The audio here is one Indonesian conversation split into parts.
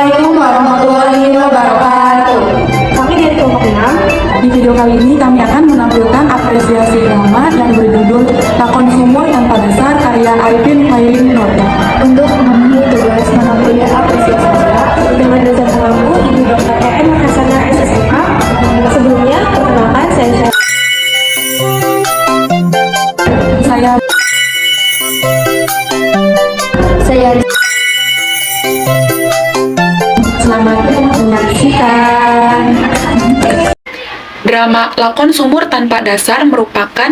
Assalamualaikum warahmatullahi wabarakatuh. Kami dari kelompok 6. Di video kali ini kami akan menampilkan apresiasi drama yang berjudul Lakon Sumur Tanpa Dasar karya Arifin Khairin Nur. Untuk memenuhi tugas menampilkan apresiasi dengan dosen pengampu Ibu Dr. EM Hasanah SSMA. Sebelumnya, perkenalkan Saya selamat menyaksikan. Drama Lakon Sumur Tanpa Dasar merupakan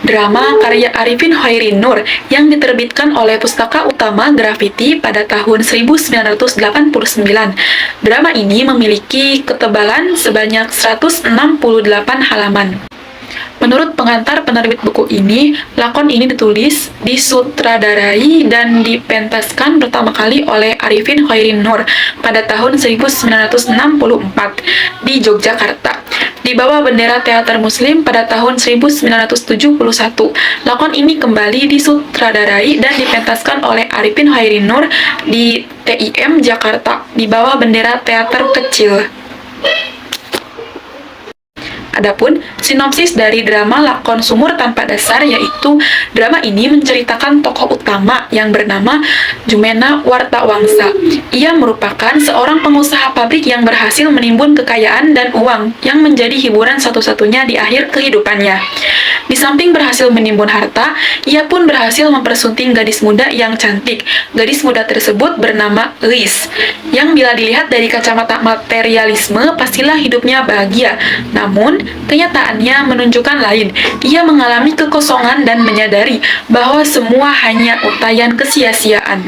drama karya Arifin Khairin Nur yang diterbitkan oleh Pustaka Utama Grafiti pada tahun 1989. Drama ini memiliki ketebalan sebanyak 168 halaman. Menurut pengantar penerbit buku ini, lakon ini ditulis, disutradarai, dan dipentaskan pertama kali oleh Arifin Khairin Nur pada tahun 1964 di Yogyakarta. Di bawah bendera teater muslim pada tahun 1971, lakon ini kembali disutradarai dan dipentaskan oleh Arifin Khairin Nur di TIM Jakarta di bawah bendera teater kecil. Adapun sinopsis dari drama Lakon Sumur Tanpa Dasar yaitu drama ini menceritakan tokoh utama yang bernama Jumena Wartawangsa. Ia merupakan seorang pengusaha pabrik yang berhasil menimbun kekayaan dan uang yang menjadi hiburan satu-satunya di akhir kehidupannya. Di samping berhasil menimbun harta, ia pun berhasil mempersunting gadis muda yang cantik. Gadis muda tersebut bernama Lis, yang bila dilihat dari kacamata materialisme pastilah hidupnya bahagia. Namun, kenyataannya menunjukkan lain. Ia mengalami kekosongan dan menyadari bahwa semua hanya untayan kesia-siaan.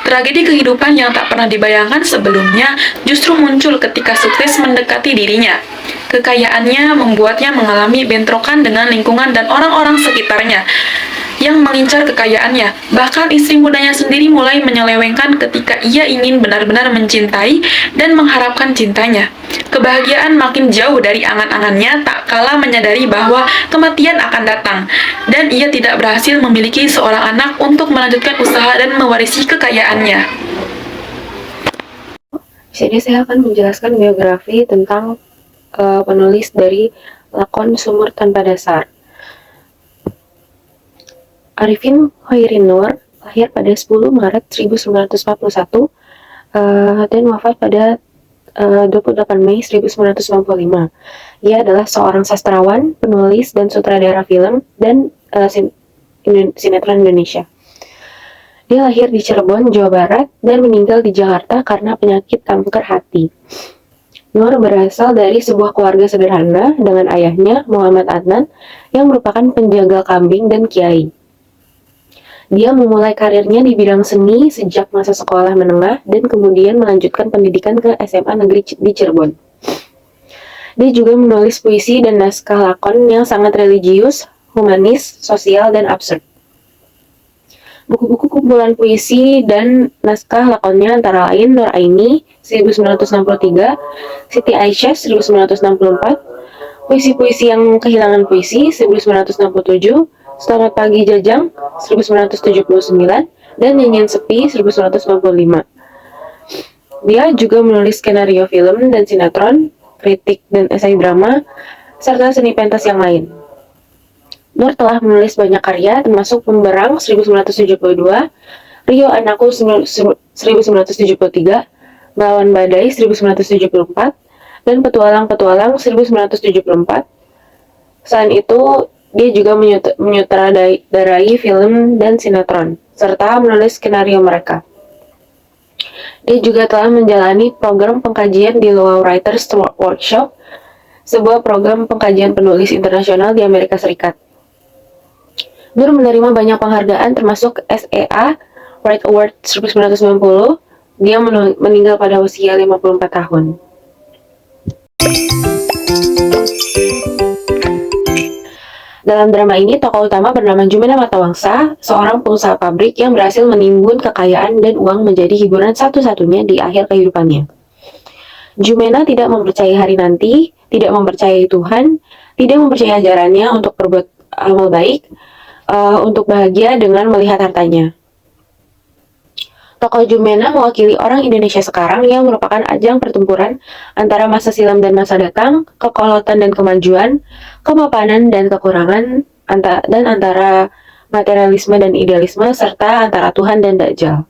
Tragedi kehidupan yang tak pernah dibayangkan sebelumnya justru muncul ketika sukses mendekati dirinya. Kekayaannya membuatnya mengalami bentrokan dengan lingkungan dan orang-orang sekitarnya yang mengincar kekayaannya. Bahkan istri mudanya sendiri mulai menyelewengkan ketika ia ingin benar-benar mencintai dan mengharapkan cintanya. Kebahagiaan makin jauh dari angan-angannya tak kala menyadari bahwa kematian akan datang dan ia tidak berhasil memiliki seorang anak untuk melanjutkan usaha dan mewarisi kekayaannya. Di sini saya akan menjelaskan biografi tentang penulis dari Lakon Sumur Tanpa Dasar. Arifin Khairin Nur lahir pada 10 Maret 1941 dan wafat pada 28 Mei 1995. Ia adalah seorang sastrawan, penulis, dan sutradara film dan sinetron Indonesia. Dia lahir di Cirebon, Jawa Barat, dan meninggal di Jakarta karena penyakit kanker hati. Nur berasal dari sebuah keluarga sederhana dengan ayahnya, Muhammad Adnan, yang merupakan penjaga kambing dan kiai. Dia memulai karirnya di bidang seni sejak masa sekolah menengah dan kemudian melanjutkan pendidikan ke SMA Negeri di Cirebon. Dia juga menulis puisi dan naskah lakon yang sangat religius, humanis, sosial, dan absurd. Buku-buku kumpulan puisi dan naskah lakonnya antara lain Nur Aini 1963, Siti Aisyah 1964, Puisi-puisi yang kehilangan puisi 1967, Selamat Pagi Jajang 1979, dan Nyanyian Sepi 1995. Dia juga menulis skenario film dan sinetron, kritik dan esai drama, serta seni pentas yang lain. Nur telah menulis banyak karya termasuk Pemberang 1972, Rio Anakku 1973, Melawan Badai 1974, dan Petualang-Petualang 1974. Selain itu, dia juga menyutradarai film dan sinetron, serta menulis skenario mereka. Dia juga telah menjalani program pengkajian di Luau Writers Workshop, sebuah program pengkajian penulis internasional di Amerika Serikat. Nur menerima banyak penghargaan termasuk SEA Write Award 1990. Dia meninggal pada usia 54 tahun. Dalam drama ini, tokoh utama bernama Jumena Wartawangsa, seorang pengusaha pabrik yang berhasil menimbun kekayaan dan uang menjadi hiburan satu-satunya di akhir kehidupannya. Jumena tidak mempercayai hari nanti, tidak mempercayai Tuhan, tidak mempercayai ajarannya untuk berbuat amal baik, untuk bahagia dengan melihat hartanya. Tokoh Jumena mewakili orang Indonesia sekarang yang merupakan ajang pertempuran antara masa silam dan masa datang, kekolotan dan kemajuan, kemapanan dan kekurangan, dan antara materialisme dan idealisme, serta antara Tuhan dan Dajjal.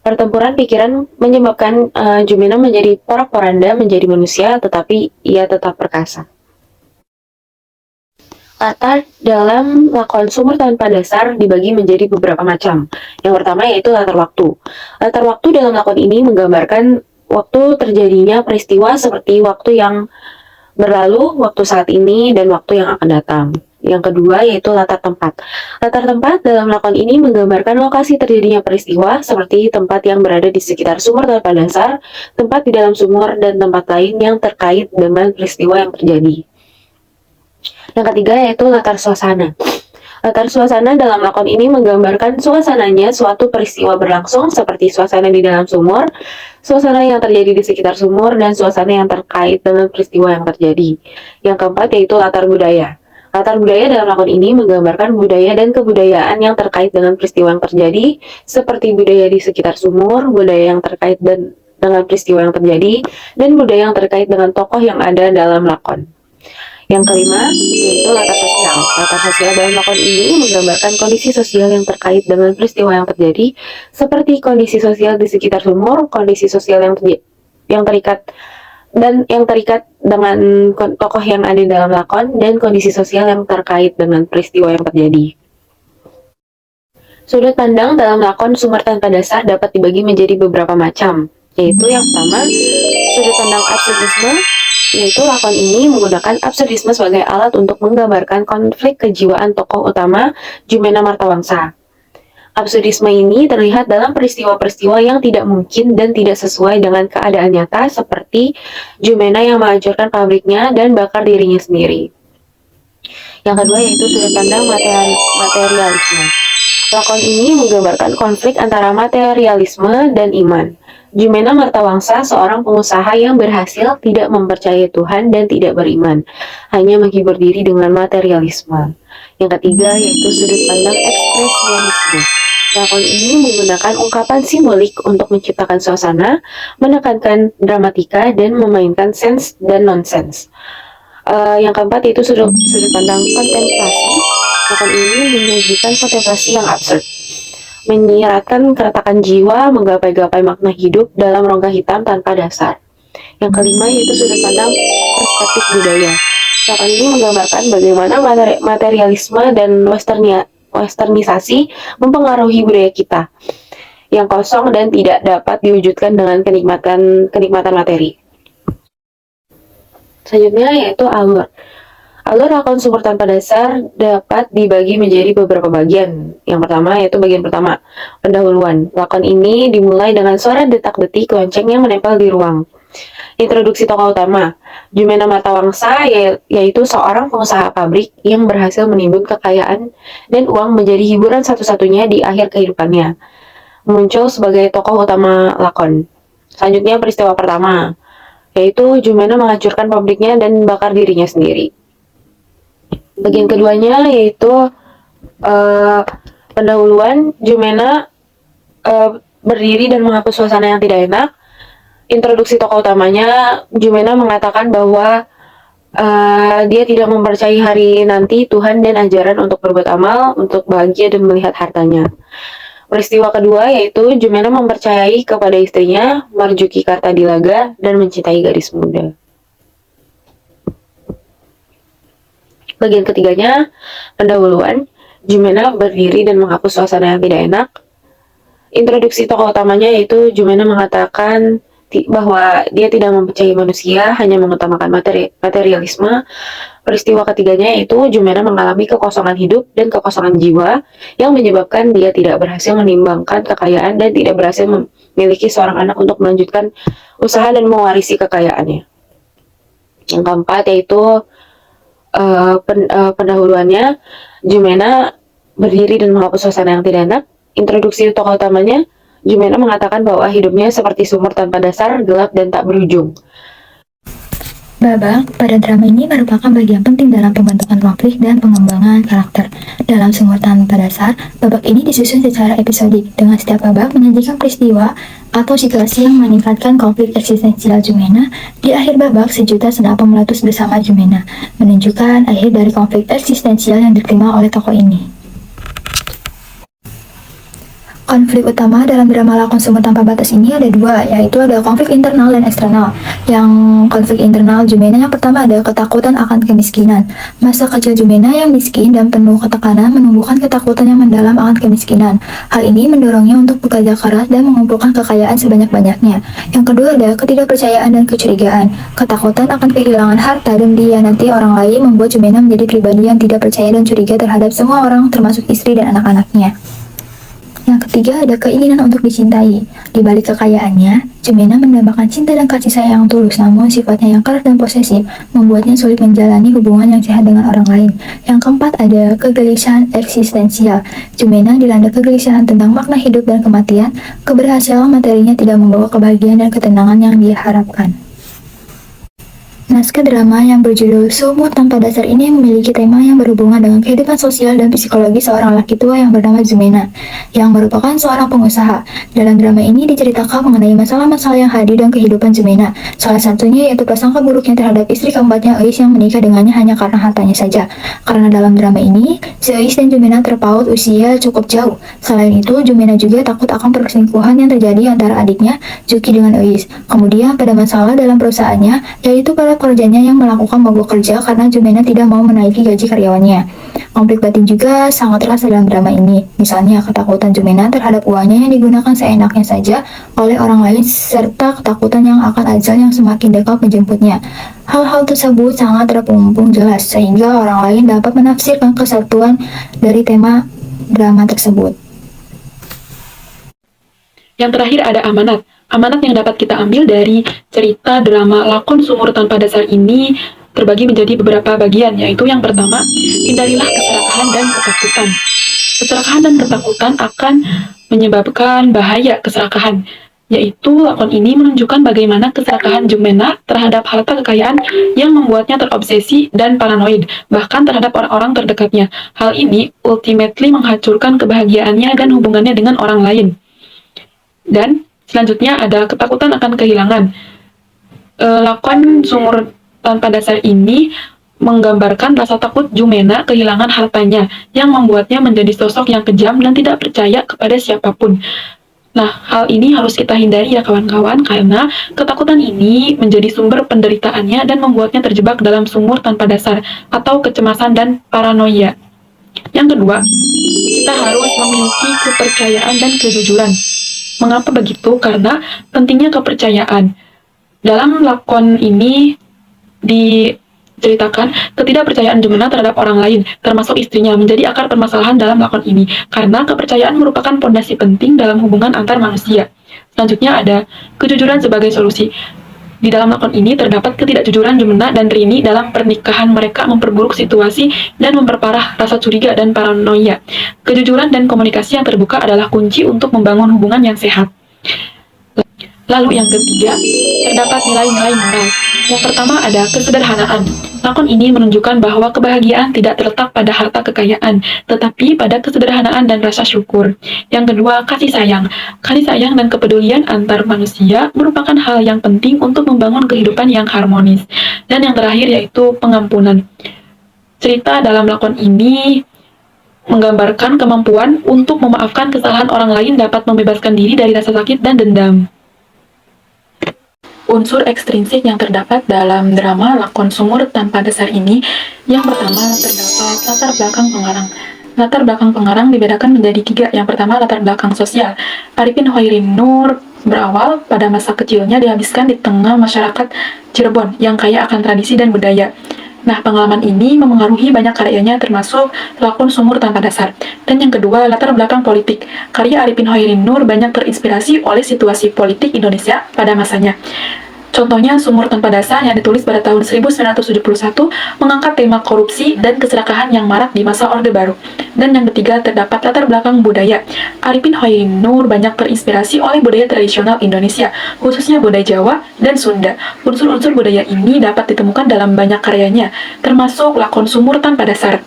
Pertempuran pikiran menyebabkan Jumena menjadi porak-poranda menjadi manusia, tetapi ia tetap perkasa. Latar dalam lakon Sumur Tanpa Dasar dibagi menjadi beberapa macam. Yang pertama yaitu latar waktu. Latar waktu dalam lakon ini menggambarkan waktu terjadinya peristiwa seperti waktu yang berlalu, waktu saat ini, dan waktu yang akan datang. Yang kedua yaitu latar tempat. Latar tempat dalam lakon ini menggambarkan lokasi terjadinya peristiwa seperti tempat yang berada di sekitar sumur tanpa dasar, tempat di dalam sumur, dan tempat lain yang terkait dengan peristiwa yang terjadi. Yang ketiga yaitu latar suasana. Latar suasana dalam lakon ini menggambarkan suasananya suatu peristiwa berlangsung seperti suasana di dalam sumur, suasana yang terjadi di sekitar sumur, dan suasana yang terkait dengan peristiwa yang terjadi. Yang keempat yaitu latar budaya. Latar budaya dalam lakon ini menggambarkan budaya dan kebudayaan yang terkait dengan peristiwa yang terjadi, seperti budaya di sekitar sumur, budaya yang terkait dengan peristiwa yang terjadi, dan budaya yang terkait dengan tokoh yang ada dalam lakon. Yang kelima, yaitu latar sosial. Latar sosial dalam lakon ini menggambarkan kondisi sosial yang terkait dengan peristiwa yang terjadi, seperti kondisi sosial di sekitar sumur, kondisi sosial yang terikat dengan tokoh yang ada dalam lakon, dan kondisi sosial yang terkait dengan peristiwa yang terjadi. Sudut pandang dalam lakon Sumur Tanpa Dasar dapat dibagi menjadi beberapa macam, yaitu yang pertama, sudut pandang absurdisme, yaitu lakon ini menggunakan absurdisme sebagai alat untuk menggambarkan konflik kejiwaan tokoh utama Jumena Martawangsa. Absurdisme ini terlihat dalam peristiwa-peristiwa yang tidak mungkin dan tidak sesuai dengan keadaan nyata, seperti Jumena yang menghancurkan pabriknya dan bakar dirinya sendiri. Yang kedua yaitu sudut pandang materialisme. Lakon ini menggambarkan konflik antara materialisme dan iman. Jumena Martawangsa seorang pengusaha yang berhasil tidak mempercayai Tuhan dan tidak beriman, hanya menghibur diri dengan materialisme. Yang ketiga yaitu sudut pandang ekspresionisme. Lakon ini menggunakan ungkapan simbolik untuk menciptakan suasana, menekankan dramatika, dan memainkan sense dan nonsens. Yang keempat yaitu sudut pandang kontemplasi. Lakon ini menyajikan kontemplasi yang absurd, menyiratkan keretakan jiwa, menggapai-gapai makna hidup dalam rongga hitam tanpa dasar. Yang kelima yaitu sudut pandang perspektif budaya. Lakon ini menggambarkan bagaimana materialisme dan westernisasi mempengaruhi budaya kita yang kosong dan tidak dapat diwujudkan dengan kenikmatan materi. Selanjutnya yaitu alur. Alur lakon Sumur Tanpa Dasar dapat dibagi menjadi beberapa bagian. Yang pertama yaitu bagian pertama, pendahuluan. Lakon ini dimulai dengan suara detak-detik lonceng yang menempel di ruang. Introduksi tokoh utama, Jumena Martawangsa yaitu seorang pengusaha pabrik yang berhasil menimbun kekayaan dan uang menjadi hiburan satu-satunya di akhir kehidupannya. Muncul sebagai tokoh utama lakon. Selanjutnya peristiwa pertama, yaitu Jumena menghancurkan pabriknya dan bakar dirinya sendiri. Bagian keduanya yaitu pendahuluan, Jumena berdiri dan menghapus suasana yang tidak enak. Introduksi tokoh utamanya, Jumena mengatakan bahwa dia tidak mempercayai hari nanti Tuhan dan ajaran untuk berbuat amal, untuk bahagia dan melihat hartanya. Peristiwa kedua yaitu Jumena mempercayai kepada istrinya, Marjuki Kartadilaga, dan mencintai gadis muda. Bagian ketiganya, pendahuluan, Jumena berdiri dan menghapus suasana yang tidak enak. Introduksi tokoh utamanya yaitu Jumena mengatakan bahwa dia tidak mempercayai manusia, hanya mengutamakan materialisme. Peristiwa ketiganya yaitu Jumena mengalami kekosongan hidup dan kekosongan jiwa yang menyebabkan dia tidak berhasil menimbangkan kekayaan dan tidak berhasil memiliki seorang anak untuk melanjutkan usaha dan mewarisi kekayaannya. Yang keempat yaitu pendahuluannya, Jumena berdiri dan menghapus suasana yang tidak enak. Introduksi tokoh utamanya, Jumena mengatakan bahwa hidupnya seperti sumur tanpa dasar, gelap dan tak berujung. Babak pada drama ini merupakan bagian penting dalam pembentukan konflik dan pengembangan karakter. Dalam Sumur Tanpa Dasar, babak ini disusun secara episodik, dengan setiap babak menyajikan peristiwa atau situasi yang meningkatkan konflik eksistensial Jumena. Di akhir babak, sejuta senapan meletus bersama Jumena, menunjukkan akhir dari konflik eksistensial yang diterima oleh tokoh ini. Konflik utama dalam drama Lakon Sumur Tanpa Batas ini ada dua, yaitu ada konflik internal dan eksternal. Yang konflik internal Jumena yang pertama ada ketakutan akan kemiskinan. Masa kecil Jumena yang miskin dan penuh ketekanan menumbuhkan ketakutan yang mendalam akan kemiskinan. Hal ini mendorongnya untuk bekerja keras dan mengumpulkan kekayaan sebanyak-banyaknya. Yang kedua ada ketidakpercayaan dan kecurigaan. Ketakutan akan kehilangan harta dan nanti orang lain membuat Jumena menjadi pribadi yang tidak percaya dan curiga terhadap semua orang, termasuk istri dan anak-anaknya. Yang ketiga ada keinginan untuk dicintai. Di balik kekayaannya, Jumena mendambakan cinta dan kasih sayang yang tulus, namun sifatnya yang keras dan posesif membuatnya sulit menjalani hubungan yang sehat dengan orang lain. Yang keempat ada kegelisahan eksistensial. Jumena dilanda kegelisahan tentang makna hidup dan kematian. Keberhasilan materinya tidak membawa kebahagiaan dan ketenangan yang dia harapkan. Naskah drama yang berjudul Sumur Tanpa Dasar ini memiliki tema yang berhubungan dengan kehidupan sosial dan psikologi seorang laki tua yang bernama Jumena, yang merupakan seorang pengusaha. Dalam drama ini diceritakan mengenai masalah-masalah yang hadir dalam kehidupan Jumena. Salah satunya yaitu prasangka buruknya terhadap istri keempatnya, Eis, yang menikah dengannya hanya karena hartanya saja. Karena dalam drama ini, si Eis dan Jumena terpaut usia cukup jauh. Selain itu, Jumena juga takut akan perselingkuhan yang terjadi antara adiknya, Juki, dengan Eis. Kemudian pada masalah dalam perusahaannya, yaitu para pekerjanya yang melakukan mogok kerja karena Jumena tidak mau menaiki gaji karyawannya. Konflik batin juga sangat terasa dalam drama ini. Misalnya ketakutan Jumena terhadap uangnya yang digunakan seenaknya saja oleh orang lain, serta ketakutan yang akan ajal yang semakin dekat menjemputnya. Hal-hal tersebut sangat terpumpung jelas sehingga orang lain dapat menafsirkan kesatuan dari tema drama tersebut. Yang terakhir ada amanat. Amanat yang dapat kita ambil dari cerita drama Lakon Sumur Tanpa Dasar ini terbagi menjadi beberapa bagian, yaitu yang pertama, hindarilah keserakahan dan ketakutan. Keserakahan dan ketakutan akan menyebabkan bahaya keserakahan, yaitu lakon ini menunjukkan bagaimana keserakahan Jumena terhadap harta kekayaan yang membuatnya terobsesi dan paranoid, bahkan terhadap orang-orang terdekatnya. Hal ini ultimately menghancurkan kebahagiaannya dan hubungannya dengan orang lain. Dan selanjutnya ada ketakutan akan kehilangan. Lakon Sumur Tanpa Dasar ini menggambarkan rasa takut Jumena kehilangan hartanya yang membuatnya menjadi sosok yang kejam dan tidak percaya kepada siapapun. Nah, hal ini harus kita hindari ya kawan-kawan, karena ketakutan ini menjadi sumber penderitaannya dan membuatnya terjebak dalam sumur tanpa dasar atau kecemasan dan paranoia. Yang kedua, kita harus memiliki kepercayaan dan kejujuran. Mengapa begitu? Karena pentingnya kepercayaan. Dalam lakon ini diceritakan ketidakpercayaan Jumena terhadap orang lain, termasuk istrinya, menjadi akar permasalahan dalam lakon ini, karena kepercayaan merupakan pondasi penting dalam hubungan antar manusia. Selanjutnya ada kejujuran sebagai solusi. Di dalam lakon ini terdapat ketidakjujuran Jumena dan Rini dalam pernikahan mereka memperburuk situasi dan memperparah rasa curiga dan paranoia. Kejujuran dan komunikasi yang terbuka adalah kunci untuk membangun hubungan yang sehat. Lalu yang ketiga, terdapat nilai-nilai moral. Yang pertama ada kesederhanaan. Lakon ini menunjukkan bahwa kebahagiaan tidak terletak pada harta kekayaan, tetapi pada kesederhanaan dan rasa syukur. Yang kedua, kasih sayang. Kasih sayang dan kepedulian antar manusia merupakan hal yang penting untuk membangun kehidupan yang harmonis. Dan yang terakhir yaitu pengampunan. Cerita dalam lakon ini menggambarkan kemampuan untuk memaafkan kesalahan orang lain dapat membebaskan diri dari rasa sakit dan dendam. Unsur ekstrinsik yang terdapat dalam drama Lakon Sumur Tanpa Dasar ini, yang pertama terdapat latar belakang pengarang. Latar belakang pengarang dibedakan menjadi tiga. Yang pertama, latar belakang sosial. Arifin Hoirinur berawal pada masa kecilnya dihabiskan di tengah masyarakat Cirebon yang kaya akan tradisi dan budaya. Nah, pengalaman ini memengaruhi banyak karyanya termasuk Lakon Sumur Tanpa Dasar. Dan yang kedua, latar belakang politik. Karya Arifin Hoirinur banyak terinspirasi oleh situasi politik Indonesia pada masanya. Contohnya, Sumur Tanpa Dasar yang ditulis pada tahun 1971 mengangkat tema korupsi dan keserakahan yang marak di masa Orde Baru. Dan yang ketiga, terdapat latar belakang budaya. Arifin Hoirunur banyak terinspirasi oleh budaya tradisional Indonesia, khususnya budaya Jawa dan Sunda. Unsur-unsur budaya ini dapat ditemukan dalam banyak karyanya, termasuk lakon Sumur Tanpa Dasar.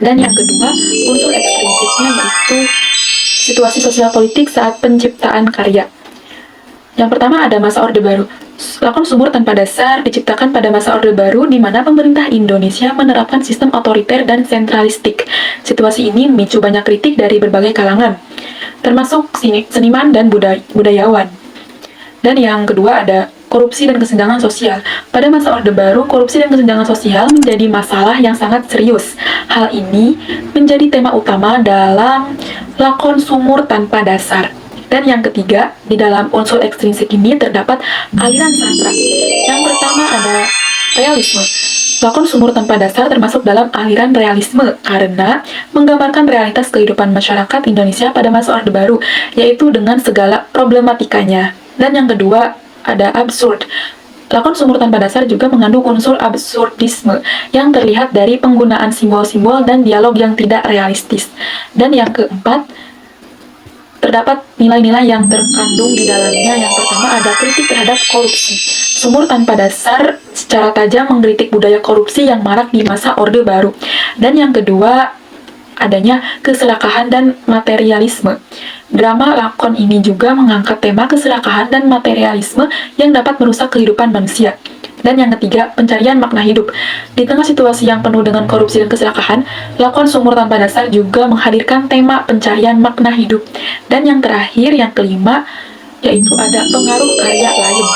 Dan yang kedua, unsur ekstrinsiknya yaitu situasi sosial politik saat penciptaan karya. Yang pertama ada masa Orde Baru. Lakon Sumur Tanpa Dasar diciptakan pada masa Orde Baru di mana pemerintah Indonesia menerapkan sistem otoriter dan sentralistik. Situasi ini memicu banyak kritik dari berbagai kalangan, termasuk seniman dan budayawan. Dan yang kedua ada korupsi dan kesenjangan sosial. Pada masa Orde Baru, korupsi dan kesenjangan sosial menjadi masalah yang sangat serius. Hal ini menjadi tema utama dalam lakon Sumur Tanpa Dasar. Dan yang ketiga, di dalam unsur ekstrinsik ini terdapat aliran sastra. Yang pertama ada realisme. Lakon Sumur Tanpa Dasar termasuk dalam aliran realisme karena menggambarkan realitas kehidupan masyarakat Indonesia pada masa Orde Baru, yaitu dengan segala problematikanya. Dan yang kedua, ada absurd. Lakon Sumur Tanpa Dasar juga mengandung unsur absurdisme yang terlihat dari penggunaan simbol-simbol dan dialog yang tidak realistis. Dan yang keempat, terdapat nilai-nilai yang terkandung di dalamnya. Yang pertama ada kritik terhadap korupsi. Sumur Tanpa Dasar secara tajam mengkritik budaya korupsi yang marak di masa Orde Baru. Dan yang kedua, adanya keserakahan dan materialisme. Drama lakon ini juga mengangkat tema keserakahan dan materialisme yang dapat merusak kehidupan manusia. Dan yang ketiga, pencarian makna hidup. Di tengah situasi yang penuh dengan korupsi dan keserakahan, lakon Sumur Tanpa Dasar juga menghadirkan tema pencarian makna hidup. Dan yang terakhir, yang kelima, yaitu ada pengaruh karya lain.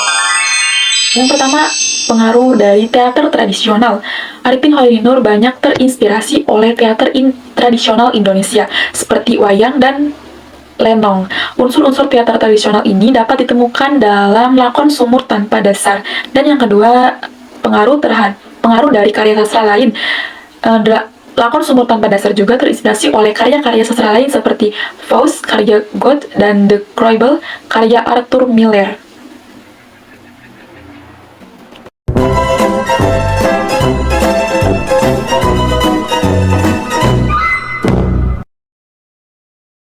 Yang pertama, pengaruh dari teater tradisional. Arifin Hoirunur banyak terinspirasi oleh teater tradisional Indonesia, seperti wayang dan lenong. Unsur-unsur teater tradisional ini dapat ditemukan dalam lakon Sumur Tanpa Dasar. Dan yang kedua, pengaruh dari karya sastra lain. Lakon Sumur Tanpa Dasar juga terinspirasi oleh karya-karya sastra lain seperti Faust, karya Goethe, dan The Croibel, karya Arthur Miller.